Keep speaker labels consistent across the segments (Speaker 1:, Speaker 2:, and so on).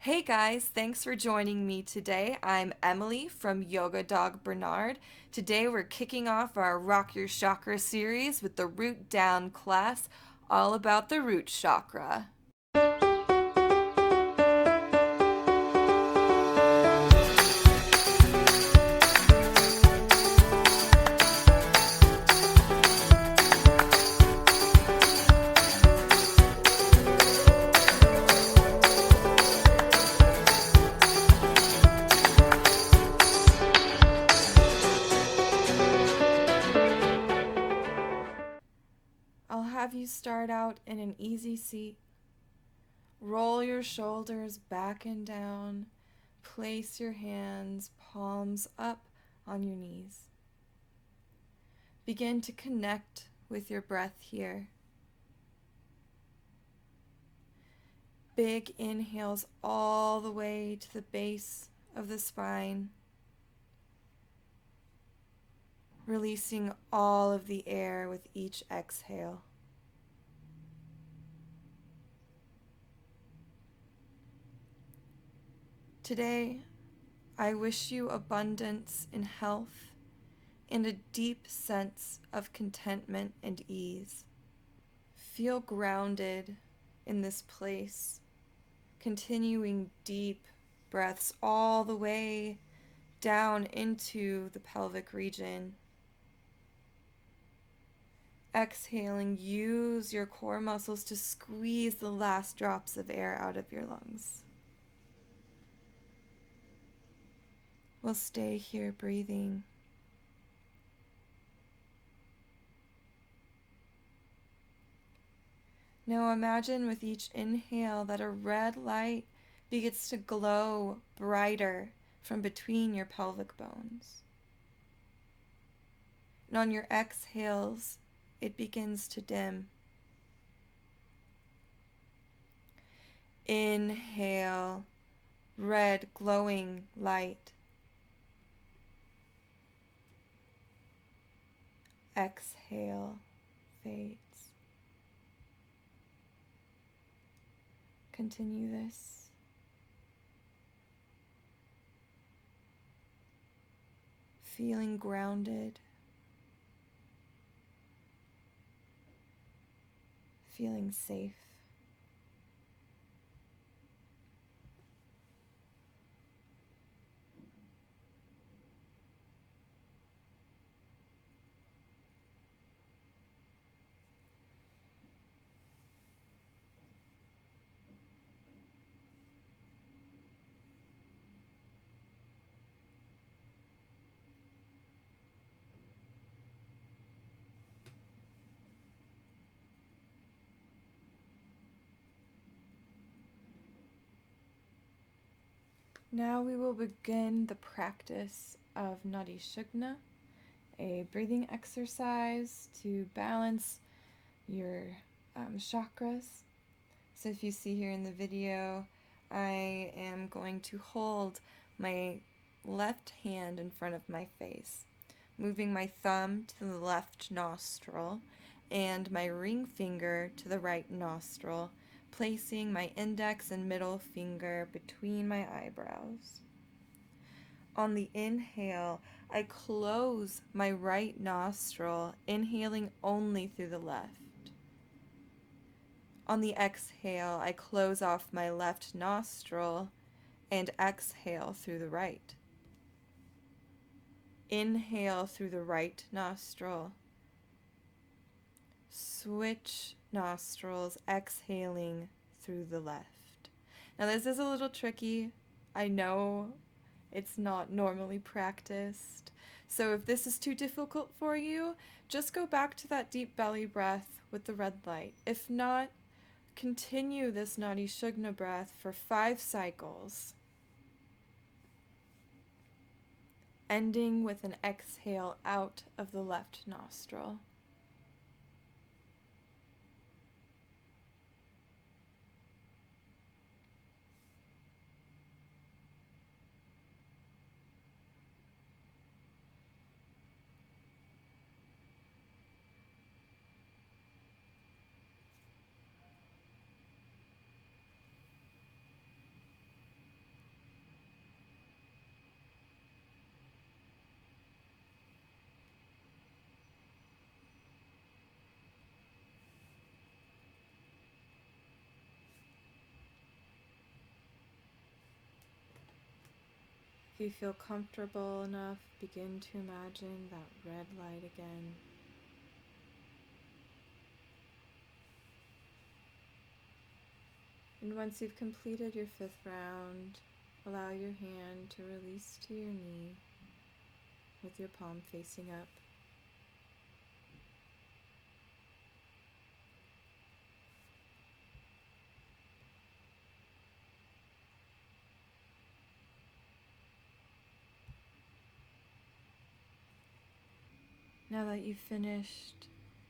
Speaker 1: Hey guys, thanks for joining me today. I'm Emily from Yoga Dog Bernard. Today we're kicking off our Rock Your Chakra series with the Root Down class, all about the root chakra. I'll have you start out in an easy seat. Roll your shoulders back and down. Place your hands, palms up on your knees. Begin to connect with your breath here. Big inhales all the way to the base of the spine, releasing all of the air with each exhale. Today, I wish you abundance in health and a deep sense of contentment and ease. Feel grounded in this place, continuing deep breaths all the way down into the pelvic region. Exhaling, use your core muscles to squeeze the last drops of air out of your lungs. We'll stay here breathing. Now imagine with each inhale that a red light begins to glow brighter from between your pelvic bones. And on your exhales, it begins to dim. Inhale, red glowing light. Exhale, fades. Continue this. Feeling grounded. Feeling safe. Now we will begin the practice of Nadi Shugna, a breathing exercise to balance your chakras. So if you see here in the video, I am going to hold my left hand in front of my face, moving my thumb to the left nostril and my ring finger to the right nostril, placing my index and middle finger between my eyebrows. On the inhale, I close my right nostril, inhaling only through the left. On the exhale, I close off my left nostril and exhale through the right. Inhale through the right nostril. Switch nostrils, exhaling through the left. Now this is a little tricky. I know it's not normally practiced. So if this is too difficult for you, just go back to that deep belly breath with the red light. If not, continue this Nadi Shugna breath for 5 cycles, ending with an exhale out of the left nostril. If you feel comfortable enough, begin to imagine that red light again. And once you've completed your 5th round, allow your hand to release to your knee with your palm facing up. Now that you've finished,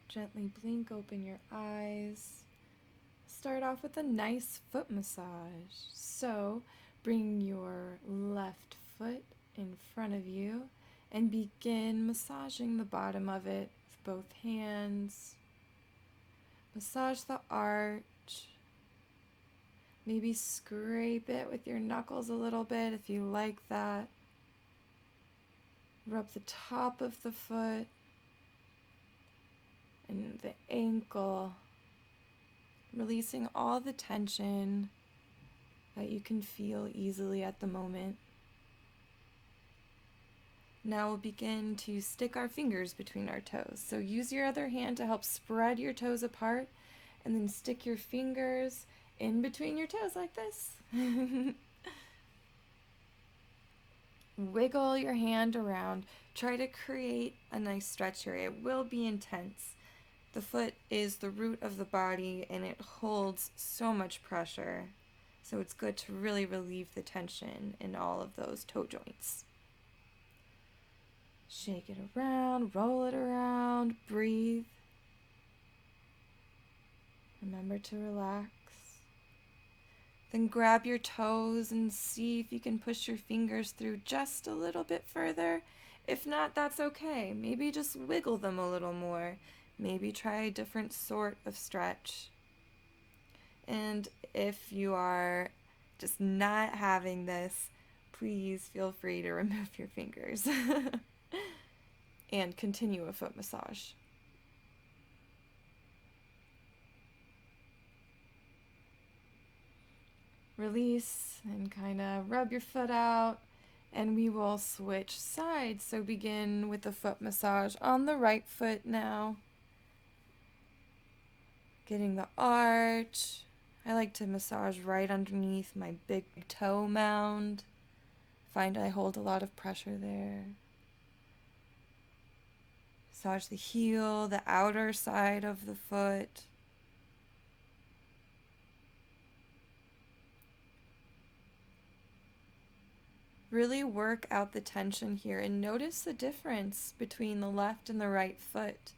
Speaker 1: gently blink open your eyes. Start off with a nice foot massage. So bring your left foot in front of you and begin massaging the bottom of it with both hands. Massage the arch. Maybe scrape it with your knuckles a little bit if you like that. Rub the top of the foot and the ankle, releasing all the tension that you can feel easily at the moment. Now we'll begin to stick our fingers between our toes. So use your other hand to help spread your toes apart, and then stick your fingers in between your toes like this. Wiggle your hand around. Try to create a nice stretch here. It will be intense. The foot is the root of the body and it holds so much pressure. So it's good to really relieve the tension in all of those toe joints. Shake it around, roll it around, breathe. Remember to relax. Then grab your toes and see if you can push your fingers through just a little bit further. If not, that's okay. Maybe just wiggle them a little more. Maybe try a different sort of stretch. And if you are just not having this, please feel free to remove your fingers and continue a foot massage. Release and kind of rub your foot out, and we will switch sides. So begin with the foot massage on the right foot now. Getting the arch. I like to massage right underneath my big toe mound. Find I hold a lot of pressure there. Massage the heel, the outer side of the foot. Really work out the tension here and notice the difference between the left and the right foot.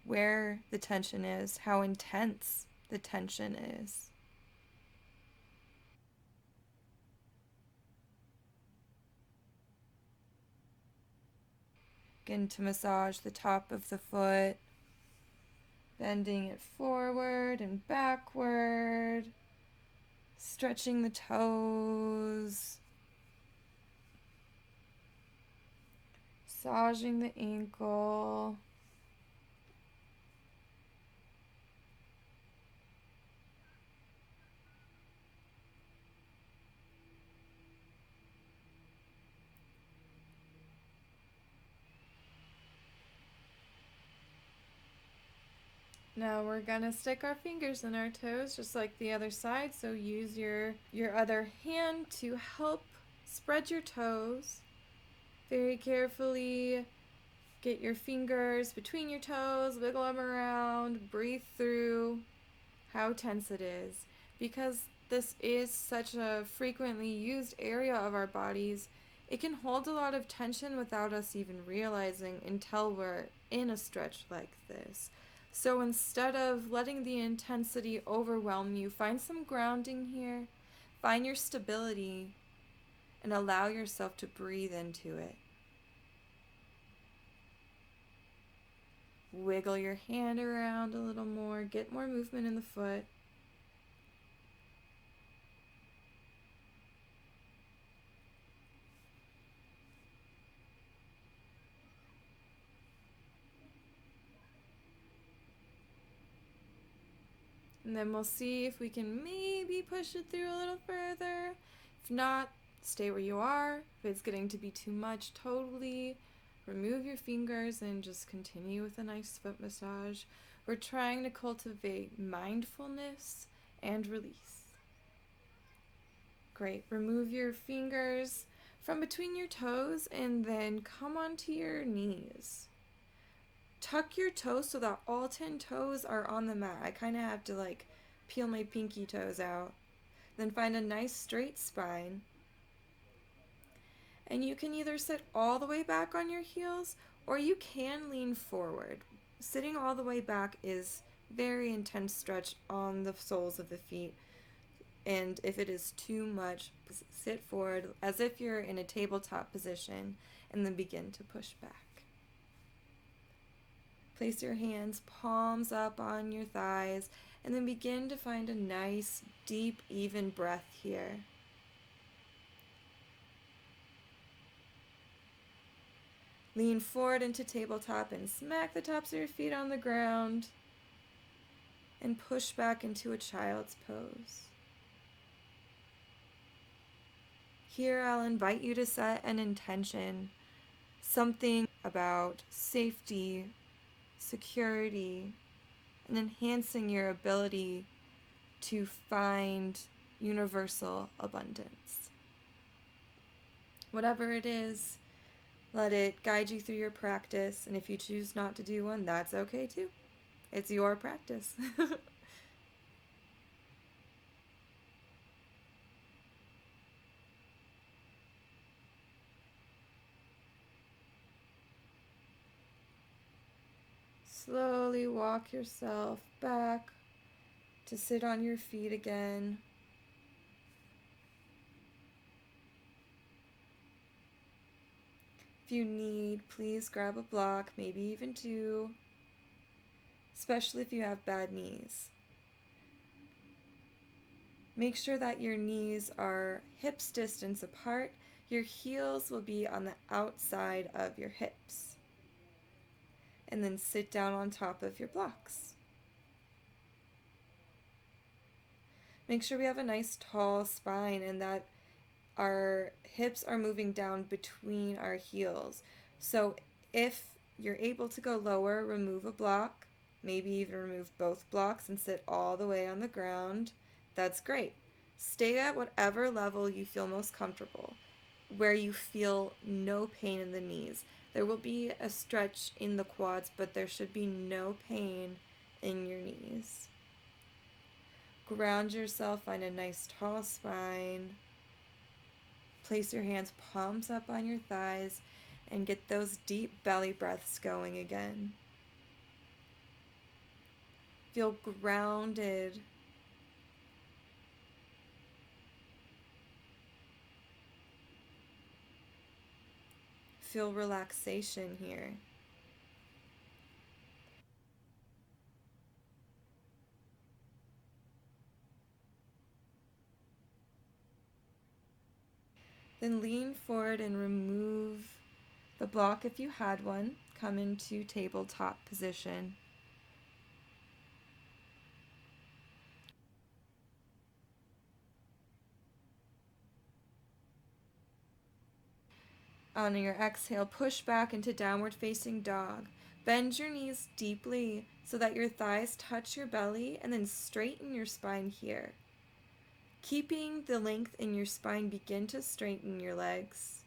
Speaker 1: Where the tension is, how intense the tension is. Begin to massage the top of the foot, bending it forward and backward, stretching the toes, massaging the ankle. Now we're gonna stick our fingers in our toes just like the other side. So use your other hand to help spread your toes. Very carefully get your fingers between your toes, wiggle them around, breathe through how tense it is. Because this is such a frequently used area of our bodies, it can hold a lot of tension without us even realizing until we're in a stretch like this. So instead of letting the intensity overwhelm you, find some grounding here, find your stability, and allow yourself to breathe into it. Wiggle your hand around a little more, get more movement in the foot. And then we'll see if we can maybe push it through a little further. If not, stay where you are. If it's getting to be too much, totally remove your fingers and just continue with a nice foot massage. We're trying to cultivate mindfulness and release. Great. Remove your fingers from between your toes and then come onto your knees. Tuck your toes so that all 10 toes are on the mat. I kind of have to like peel my pinky toes out. Then find a nice straight spine. And you can either sit all the way back on your heels or you can lean forward. Sitting all the way back is very intense stretch on the soles of the feet. And if it is too much, sit forward as if you're in a tabletop position and then begin to push back. Place your hands palms up on your thighs and then begin to find a nice, deep, even breath here. Lean forward into tabletop and smack the tops of your feet on the ground and push back into a child's pose. Here I'll invite you to set an intention, something about safety, security, and enhancing your ability to find universal abundance. Whatever it is, let it guide you through your practice, and if you choose not to do one, that's okay too. It's your practice. Slowly walk yourself back to sit on your feet again. If you need, please grab a block, maybe even two, especially if you have bad knees. Make sure that your knees are hips distance apart. Your heels will be on the outside of your hips. And then sit down on top of your blocks. Make sure we have a nice tall spine and that our hips are moving down between our heels. So if you're able to go lower, remove a block, maybe even remove both blocks and sit all the way on the ground. That's great. Stay at whatever level you feel most comfortable, where you feel no pain in the knees. There will be a stretch in the quads, but there should be no pain in your knees. Ground yourself, find a nice tall spine. Place your hands palms up on your thighs and get those deep belly breaths going again. Feel grounded. Feel relaxation here. Then lean forward and remove the block if you had one. Come into tabletop position. On your exhale, push back into downward facing dog. Bend your knees deeply so that your thighs touch your belly and then straighten your spine here. Keeping the length in your spine, begin to straighten your legs.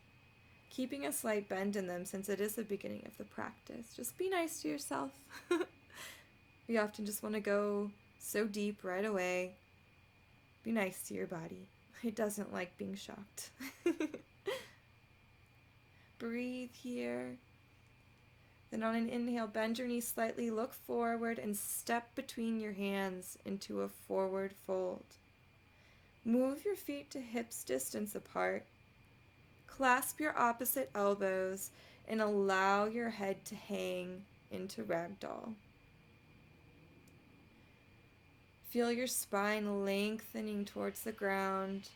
Speaker 1: Keeping a slight bend in them since it is the beginning of the practice. Just be nice to yourself. We often just want to go so deep right away. Be nice to your body. It doesn't like being shocked. Breathe here. Then on an inhale, bend your knees slightly, look forward, and step between your hands into a forward fold. Move your feet to hips distance apart. Clasp your opposite elbows and allow your head to hang into ragdoll. Feel your spine lengthening towards the ground.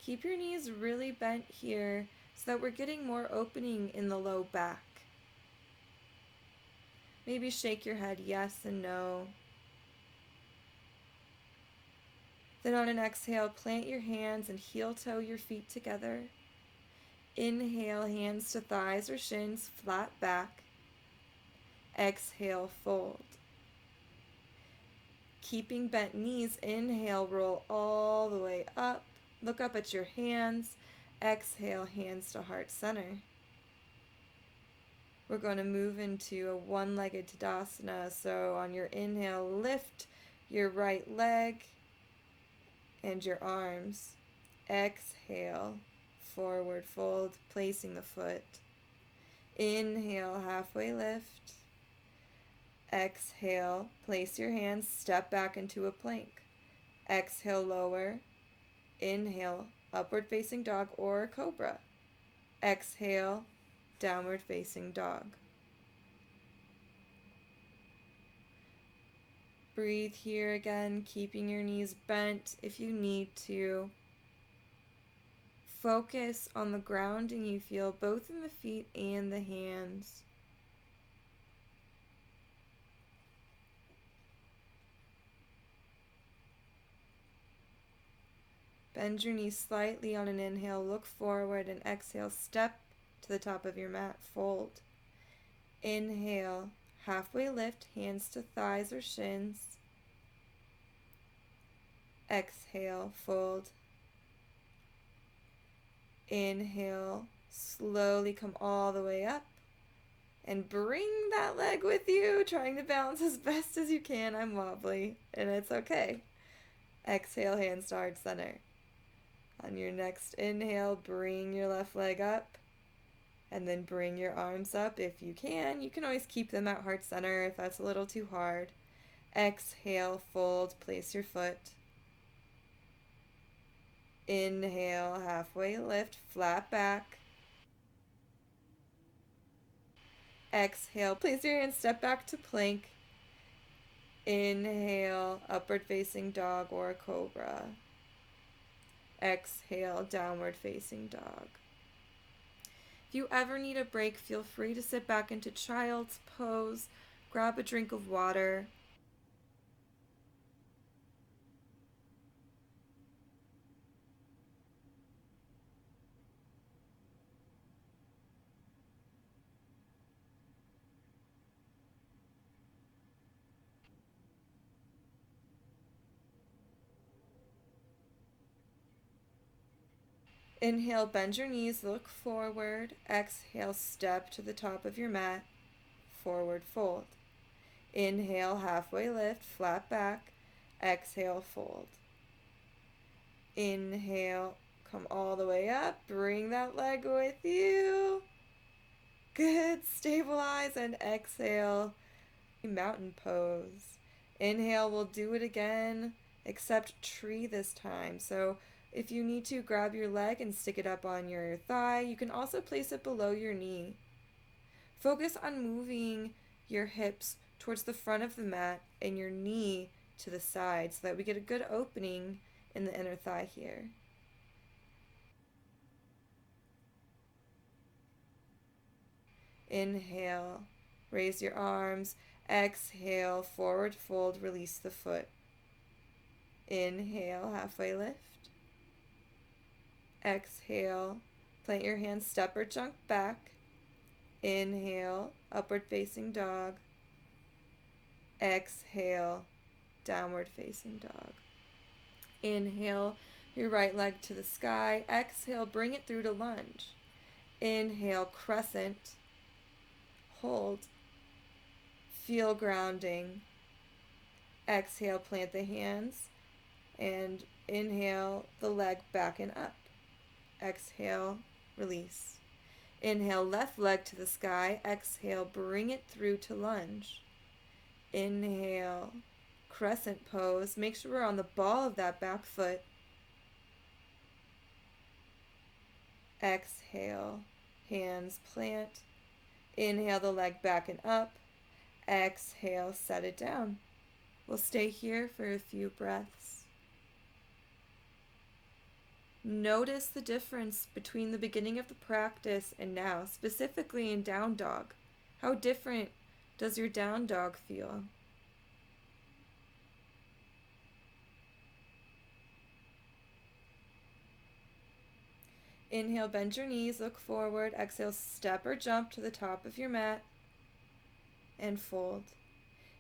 Speaker 1: Keep your knees really bent here so that we're getting more opening in the low back. Maybe shake your head yes and no. Then on an exhale, plant your hands and heel toe your feet together. Inhale, hands to thighs or shins, flat back. Exhale, fold. Keeping bent knees, inhale, roll all the way up. Look up at your hands. Exhale, hands to heart center. We're going to move into a one-legged Tadasana. So on your inhale, lift your right leg and your arms. Exhale, forward fold, placing the foot. Inhale, halfway lift. Exhale, place your hands, step back into a plank. Exhale, lower. Inhale, upward facing dog or cobra. Exhale, downward facing dog. Breathe here again, keeping your knees bent if you need to. Focus on the grounding you feel both in the feet and the hands. Bend your knees slightly on an inhale, look forward, and exhale, step to the top of your mat, fold. Inhale, halfway lift, hands to thighs or shins. Exhale, fold. Inhale, slowly come all the way up and bring that leg with you, trying to balance as best as you can. I'm wobbly, and it's okay. Exhale, hands to heart center. On your next inhale, bring your left leg up, and then bring your arms up if you can. You can always keep them at heart center if that's a little too hard. Exhale, fold, place your foot. Inhale, halfway lift, flat back. Exhale, place your hands, step back to plank. Inhale, upward facing dog or cobra. Exhale, downward facing dog. If you ever need a break, feel free to sit back into child's pose, grab a drink of water. Inhale, bend your knees, look forward. Exhale, step to the top of your mat, forward fold. Inhale, halfway lift, flat back. Exhale, fold. Inhale, come all the way up, bring that leg with you. Good, stabilize and exhale, mountain pose. Inhale, we'll do it again, except tree this time. So if you need to, grab your leg and stick it up on your thigh. You can also place it below your knee. Focus on moving your hips towards the front of the mat and your knee to the side so that we get a good opening in the inner thigh here. Inhale, raise your arms. Exhale, forward fold, release the foot. Inhale, halfway lift. Exhale, plant your hands, step or jump back. Inhale, upward facing dog. Exhale, downward facing dog. Inhale, your right leg to the sky. Exhale, bring it through to lunge. Inhale, crescent. Hold. Feel grounding. Exhale, plant the hands. And inhale, the leg back and up. Exhale, release. Inhale, left leg to the sky. Exhale, bring it through to lunge. Inhale, crescent pose. Make sure we're on the ball of that back foot. Exhale, hands plant. Inhale the leg back and up. Exhale, set it down. We'll stay here for a few breaths. Notice the difference between the beginning of the practice and now, specifically in down dog. How different does your down dog feel? Inhale, bend your knees, look forward. Exhale, step or jump to the top of your mat and fold.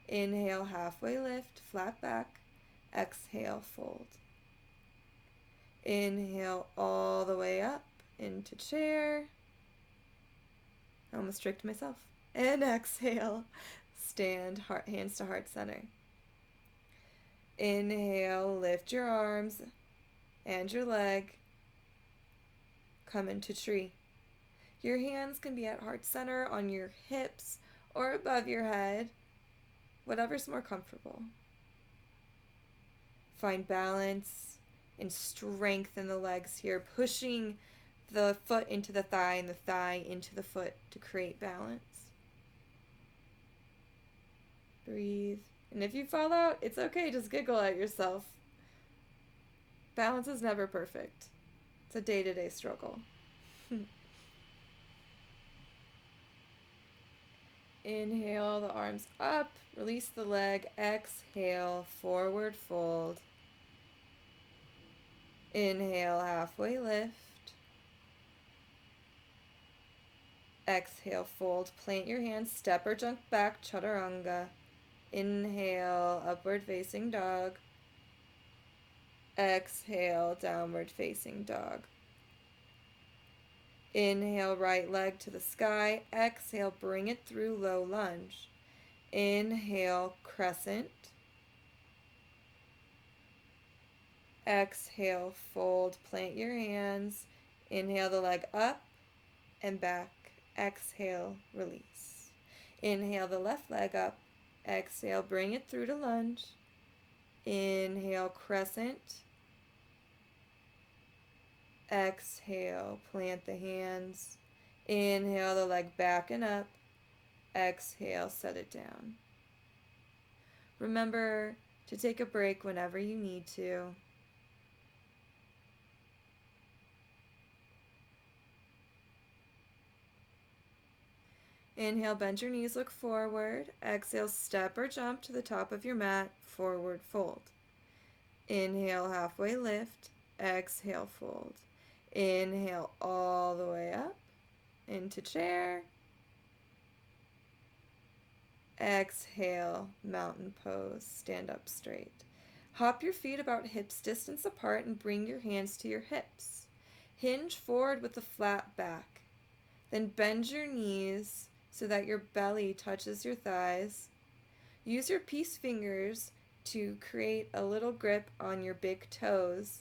Speaker 1: Inhale, halfway lift, flat back. Exhale, fold. Inhale all the way up into chair. I almost tricked myself. And exhale, stand, hands to heart center. Inhale, lift your arms and your leg. Come into tree. Your hands can be at heart center, on your hips, or above your head, whatever's more comfortable. Find balance and strength in the legs here, pushing the foot into the thigh and the thigh into the foot to create balance. Breathe. And if you fall out, it's okay, just giggle at yourself. Balance is never perfect. It's a day-to-day struggle. Inhale the arms up, release the leg, exhale, forward fold. Inhale, halfway lift. Exhale, fold, plant your hands, step or jump back, chaturanga. Inhale, upward facing dog. Exhale, downward facing dog. Inhale, right leg to the sky. Exhale, bring it through low lunge. Inhale, crescent. Exhale, fold, plant your hands. Inhale the leg up and back. Exhale, release. Inhale the left leg up. Exhale, bring it through to lunge. Inhale, crescent. Exhale, plant the hands. Inhale the leg back and up. Exhale, set it down. Remember to take a break whenever you need to. Inhale, bend your knees, look forward. Exhale, step or jump to the top of your mat, forward fold. Inhale, halfway lift. Exhale, fold. Inhale all the way up into chair. Exhale, mountain pose, stand up straight. Hop your feet about hips distance apart and bring your hands to your hips. Hinge forward with a flat back. Then bend your knees so that your belly touches your thighs. Use your peace fingers to create a little grip on your big toes.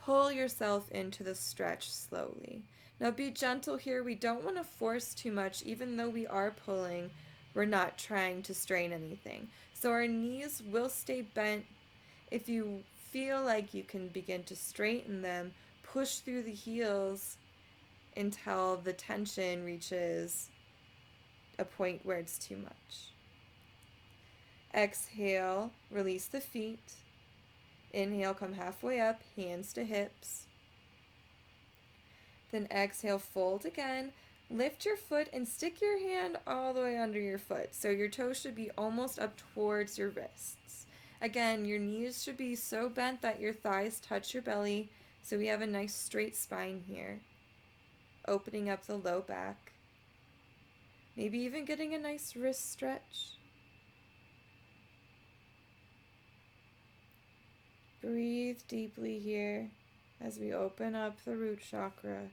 Speaker 1: Pull yourself into the stretch slowly. Now be gentle here. We don't want to force too much. Even though we are pulling, we're not trying to strain anything. So our knees will stay bent. If you feel like you can begin to straighten them, push through the heels until the tension reaches a point where it's too much. Exhale, release the feet. Inhale, come halfway up, hands to hips. Then exhale, fold again. Lift your foot and stick your hand all the way under your foot. So your toes should be almost up towards your wrists. Again, your knees should be so bent that your thighs touch your belly. So we have a nice straight spine here. Opening up the low back. Maybe even getting a nice wrist stretch. Breathe deeply here as we open up the root chakra,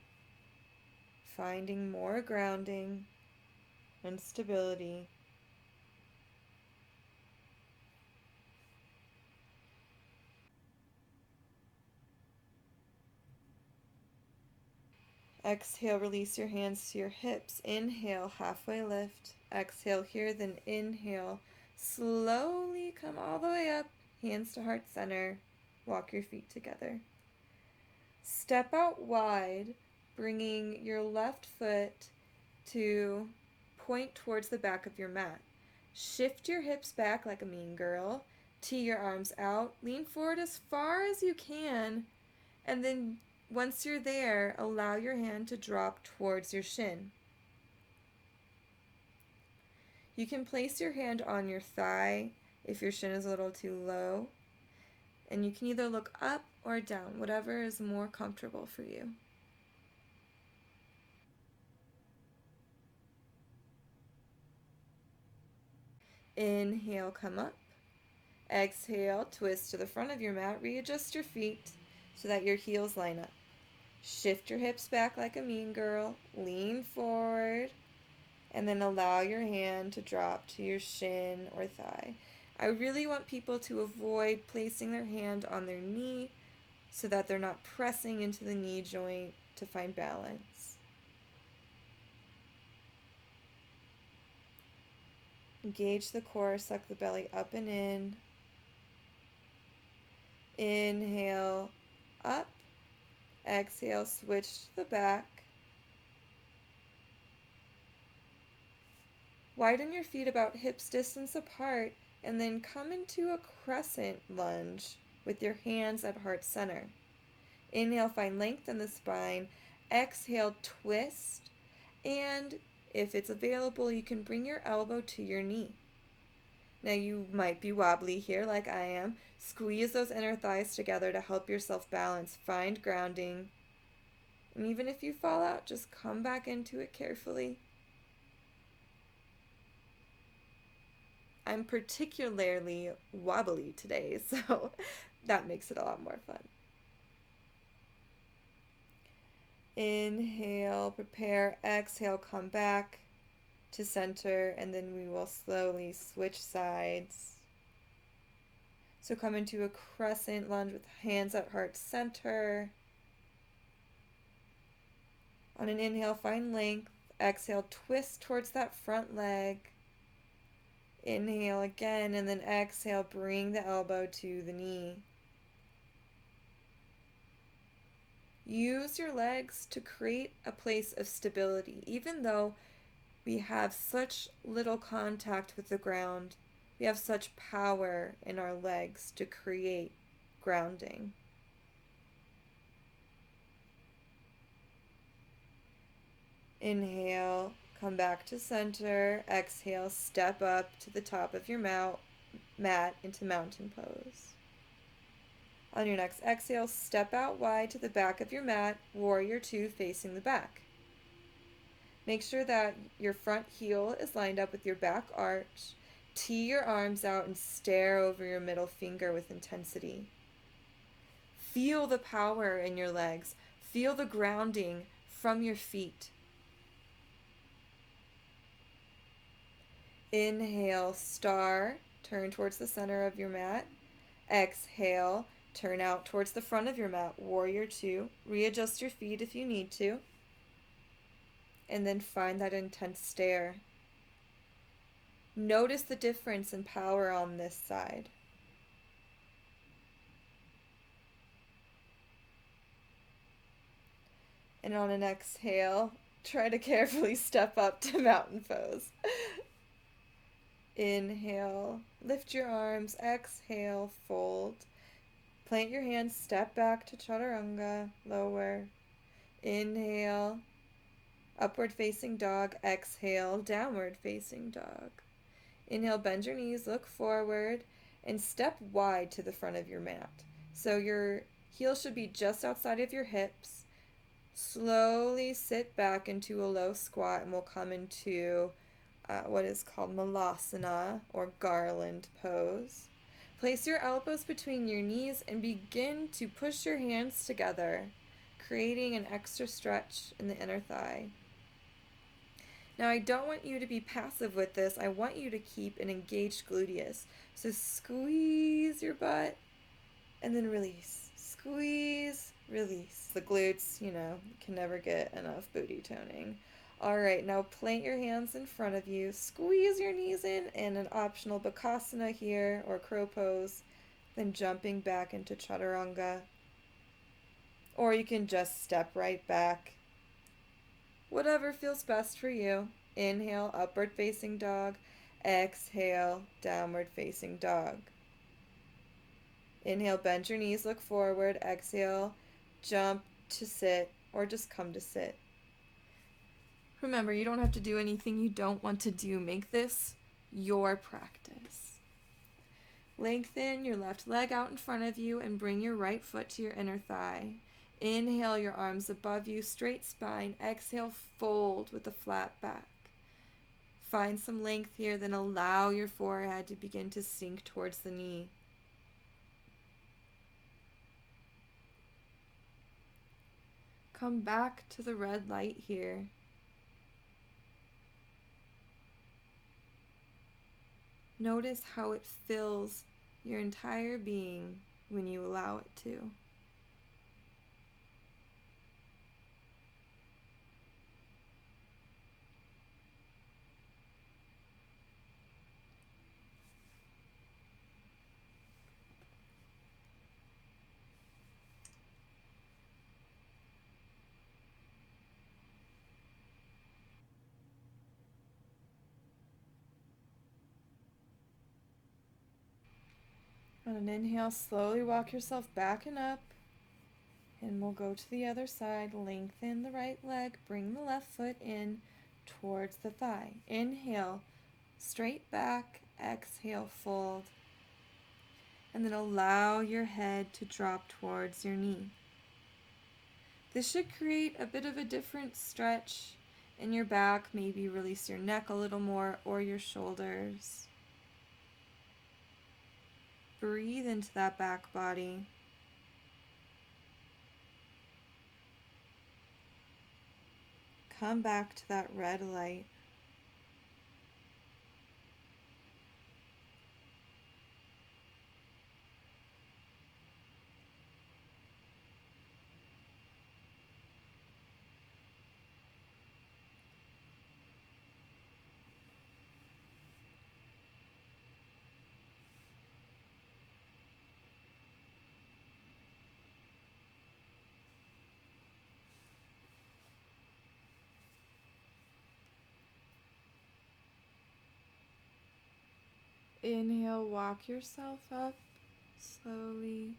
Speaker 1: finding more grounding and stability. Exhale, release your hands to your hips. Inhale, halfway lift. Exhale here, then inhale. Slowly come all the way up, hands to heart center. Walk your feet together. Step out wide, bringing your left foot to point towards the back of your mat. Shift your hips back like a mean girl. Tee your arms out. Lean forward as far as you can. And then once you're there, allow your hand to drop towards your shin. You can place your hand on your thigh if your shin is a little too low. And you can either look up or down, whatever is more comfortable for you. Inhale, come up. Exhale, twist to the front of your mat. Readjust your feet so that your heels line up. Shift your hips back like a mean girl. Lean forward. And then allow your hand to drop to your shin or thigh. I really want people to avoid placing their hand on their knee so that they're not pressing into the knee joint to find balance. Engage the core, suck the belly up and in. Inhale, up. Exhale, switch to the back. Widen your feet about hips distance apart and then come into a crescent lunge with your hands at heart center. Inhale, find length in the spine. Exhale, twist. And if it's available, you can bring your elbow to your knee. Now you might be wobbly here like I am. Squeeze those inner thighs together to help yourself balance. Find grounding. And even if you fall out, just come back into it carefully. I'm particularly wobbly today, so that makes it a lot more fun. Inhale, prepare, exhale, come back to center, and then we will slowly switch sides. So come into a crescent lunge with hands at heart center. On an inhale, find length. Exhale, twist towards that front leg. Inhale again, and then exhale, bring the elbow to the knee. Use your legs to create a place of stability. Even though we have such little contact with the ground, we have such power in our legs to create grounding. Inhale, come back to center. Exhale, step up to the top of your mat into mountain pose. On your next exhale, step out wide to the back of your mat, warrior two facing the back. Make sure that your front heel is lined up with your back arch. Tee your arms out and stare over your middle finger with intensity. Feel the power in your legs. Feel the grounding from your feet. Inhale, star, turn towards the center of your mat. Exhale, turn out towards the front of your mat, warrior two. Readjust your feet if you need to. And then find that intense stare. Notice the difference in power on this side. And on an exhale, try to carefully step up to mountain pose. Inhale, lift your arms. Exhale, fold. Plant your hands, step back to chaturanga, lower. Inhale, upward facing dog. Exhale, downward facing dog. Inhale, bend your knees, look forward, and step wide to the front of your mat. So your heels should be just outside of your hips. Slowly sit back into a low squat, and we'll come into what is called malasana, or garland pose. Place your elbows between your knees and begin to push your hands together, creating an extra stretch in the inner thigh. Now, I don't want you to be passive with this. I want you to keep an engaged gluteus. So squeeze your butt and then release. Squeeze, release. The glutes, can never get enough booty toning. All right, now plant your hands in front of you. Squeeze your knees in, and an optional bakasana here, or crow pose. Then jumping back into chaturanga. Or you can just step right back. Whatever feels best for you. Inhale, upward facing dog. Exhale, downward facing dog. Inhale, bend your knees, look forward. Exhale, jump to sit, or just come to sit. Remember, you don't have to do anything you don't want to do. Make this your practice. Lengthen your left leg out in front of you and bring your right foot to your inner thigh. Inhale, your arms above you, straight spine. Exhale, fold with a flat back. Find some length here, then allow your forehead to begin to sink towards the knee. Come back to the red light here. Notice how it fills your entire being when you allow it to. On an inhale, slowly walk yourself back and up. And we'll go to the other side. Lengthen the right leg. Bring the left foot in towards the thigh. Inhale, straight back. Exhale, fold. And then allow your head to drop towards your knee. This should create a bit of a different stretch in your back. Maybe release your neck a little more or your shoulders. Breathe into that back body. Come back to that red light. Inhale, walk yourself up slowly.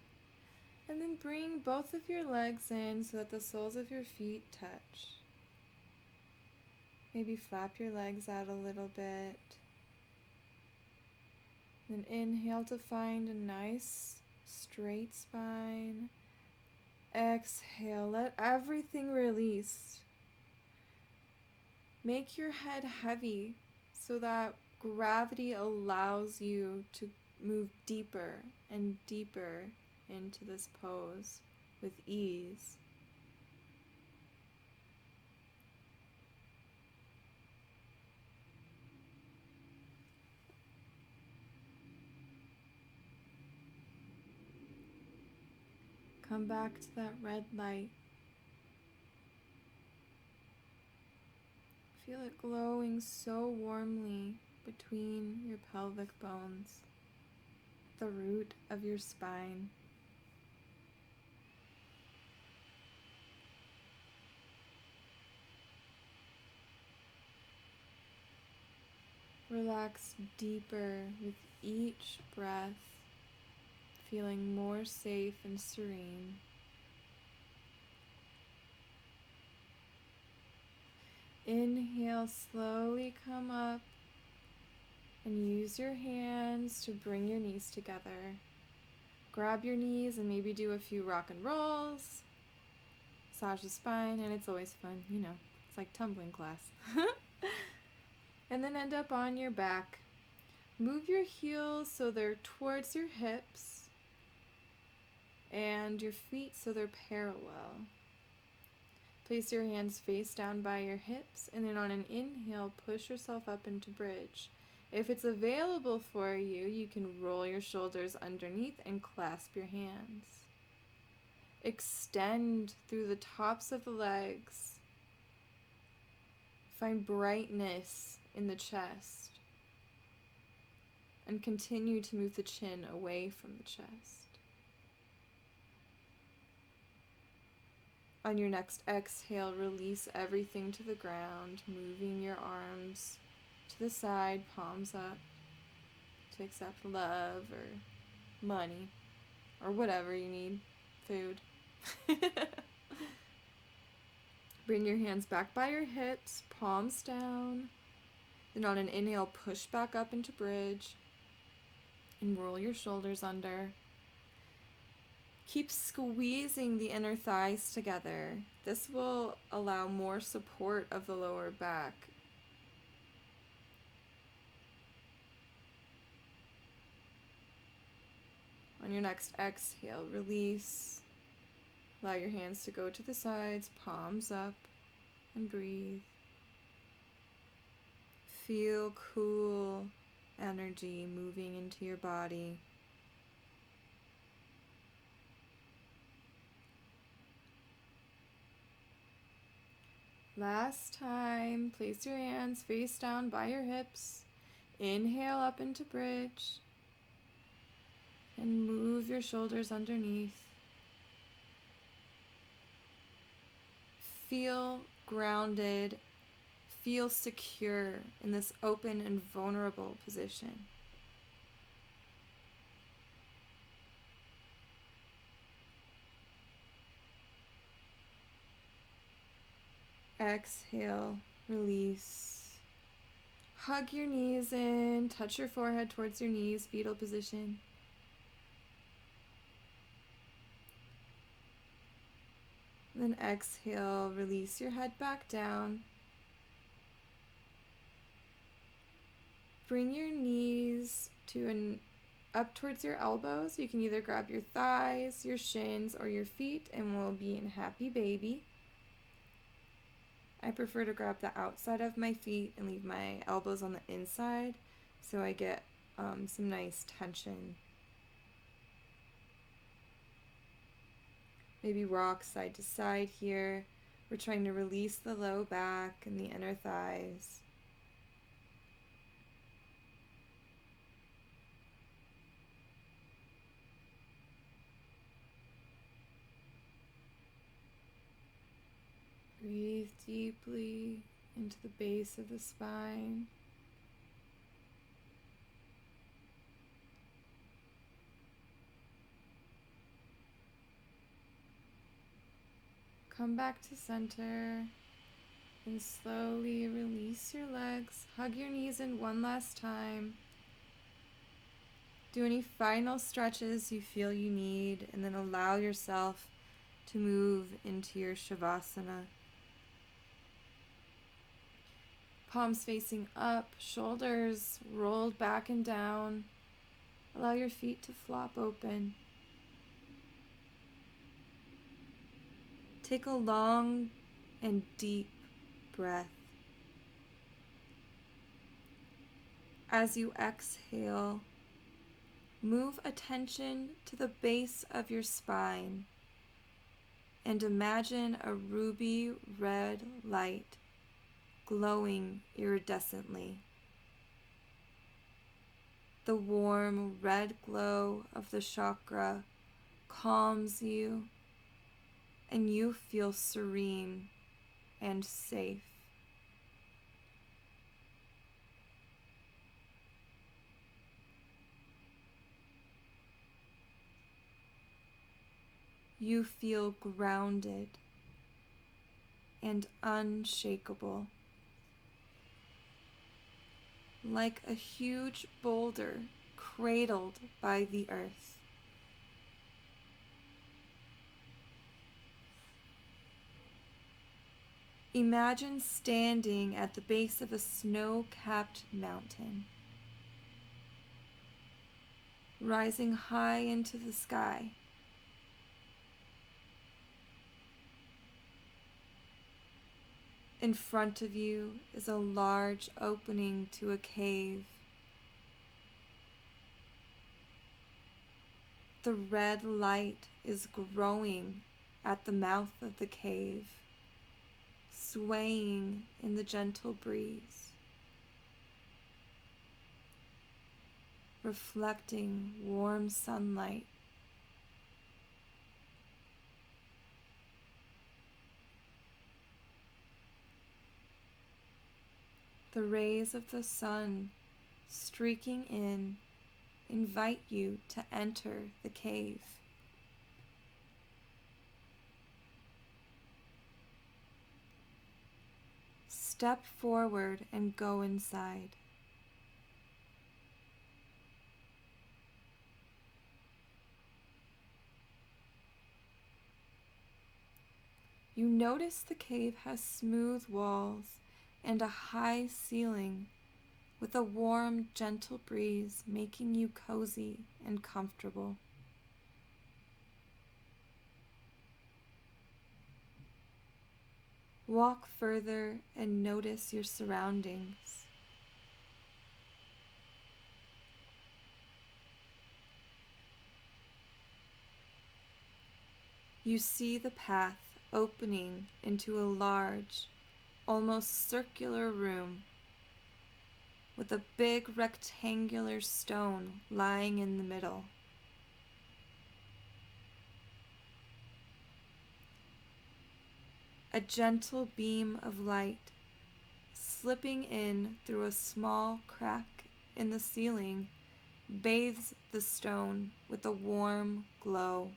Speaker 1: And then bring both of your legs in so that the soles of your feet touch. Maybe flap your legs out a little bit. Then inhale to find a nice straight spine. Exhale, let everything release. Make your head heavy so that gravity allows you to move deeper and deeper into this pose with ease. Come back to that red light. Feel it glowing so warmly between your pelvic bones, the root of your spine. Relax deeper with each breath, feeling more safe and serene. Inhale, slowly come up and use your hands to bring your knees together. Grab your knees and maybe do a few rock and rolls. Massage the spine, and it's always fun, you know, it's like tumbling class. And then end up on your back. Move your heels so they're towards your hips and your feet so they're parallel. Place your hands face down by your hips, and then on an inhale, push yourself up into bridge. If it's available for you, you can roll your shoulders underneath and clasp your hands. Extend through the tops of the legs. Find brightness in the chest. And continue to move the chin away from the chest. On your next exhale, release everything to the ground, moving your arms to the side, palms up, to accept love or money or whatever you need, food. Bring your hands back by your hips, palms down. Then on an inhale, push back up into bridge and roll your shoulders under. Keep squeezing the inner thighs together. This will allow more support of the lower back. On your next exhale, release. Allow your hands to go to the sides, palms up, and breathe. Feel cool energy moving into your body. Last time, place your hands face down by your hips. Inhale up into bridge. And move your shoulders underneath. Feel grounded. Feel secure in this open and vulnerable position. Exhale, release. Hug your knees in, touch your forehead towards your knees, fetal position. Then exhale, release your head back down. Bring your knees up towards your elbows. You can either grab your thighs, your shins, or your feet, and we'll be in happy baby. I prefer to grab the outside of my feet and leave my elbows on the inside so I get some nice tension. Maybe rock side to side here. We're trying to release the low back and the inner thighs. Breathe deeply into the base of the spine. Come back to center and slowly release your legs. Hug your knees in one last time. Do any final stretches you feel you need, and then allow yourself to move into your Shavasana. Palms facing up, shoulders rolled back and down. Allow your feet to flop open. Take a long and deep breath. As you exhale, move attention to the base of your spine and imagine a ruby red light glowing iridescently. The warm red glow of the chakra calms you, and you feel serene and safe. You feel grounded and unshakable, like a huge boulder cradled by the earth. Imagine standing at the base of a snow-capped mountain, rising high into the sky. In front of you is a large opening to a cave. The red light is growing at the mouth of the cave, swaying in the gentle breeze, reflecting warm sunlight. The rays of the sun streaking in invite you to enter the cave. Step forward and go inside. You notice the cave has smooth walls and a high ceiling with a warm, gentle breeze making you cozy and comfortable. Walk further and notice your surroundings. You see the path opening into a large, almost circular room with a big rectangular stone lying in the middle. A gentle beam of light slipping in through a small crack in the ceiling bathes the stone with a warm glow.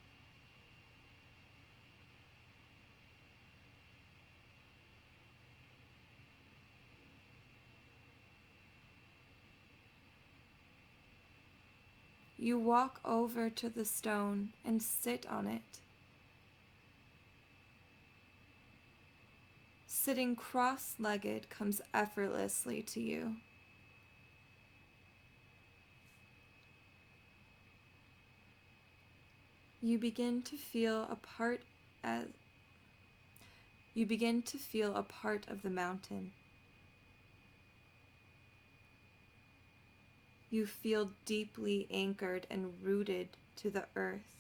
Speaker 1: You walk over to the stone and sit on it. Sitting cross-legged comes effortlessly to you. You begin to feel a part of the mountain. You feel deeply anchored and rooted to the earth.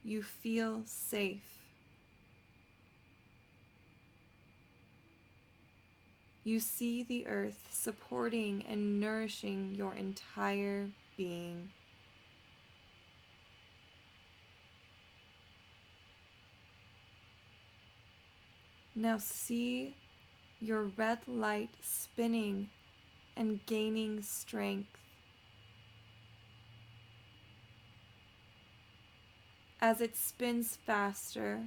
Speaker 1: You feel safe. You see the earth supporting and nourishing your entire being. Now see your red light spinning and gaining strength. As it spins faster,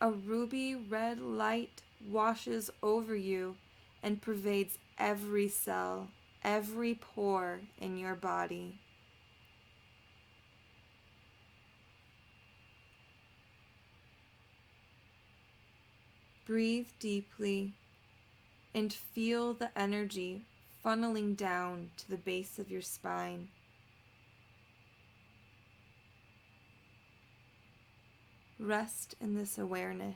Speaker 1: a ruby red light washes over you and pervades every cell, every pore in your body. Breathe deeply and feel the energy funneling down to the base of your spine. Rest in this awareness.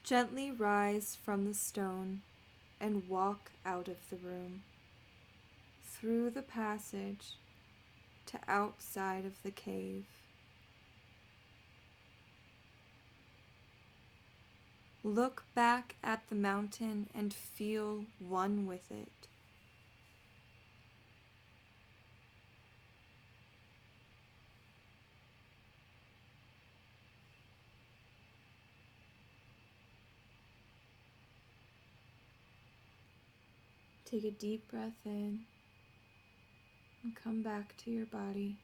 Speaker 1: Gently rise from the stone and walk out of the room, through the passage to outside of the cave. Look back at the mountain and feel one with it. Take a deep breath in and come back to your body.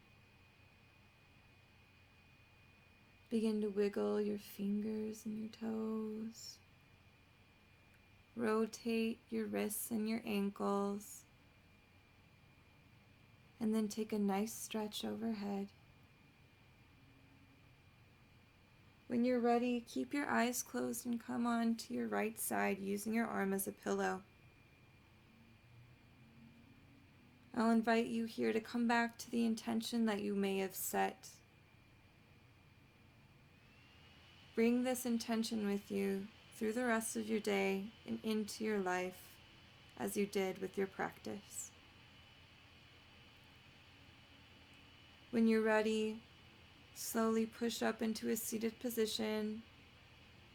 Speaker 1: Begin to wiggle your fingers and your toes. Rotate your wrists and your ankles. And then take a nice stretch overhead. When you're ready, keep your eyes closed and come on to your right side using your arm as a pillow. I'll invite you here to come back to the intention that you may have set. Bring this intention with you through the rest of your day and into your life as you did with your practice. When you're ready, slowly push up into a seated position,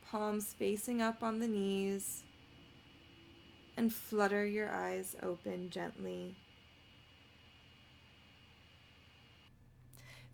Speaker 1: palms facing up on the knees, and flutter your eyes open gently.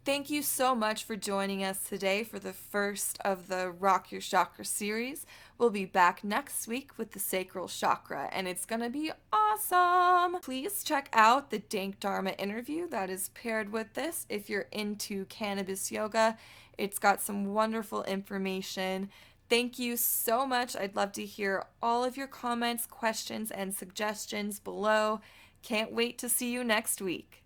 Speaker 1: Thank you so much for joining us today for the first of the Rock Your Chakra series. We'll be back next week with the sacral chakra, and it's going to be awesome. Please check out the Dank Dharma interview that is paired with this if you're into cannabis yoga. It's got some wonderful information. Thank you so much. I'd love to hear all of your comments, questions, and suggestions below. Can't wait to see you next week.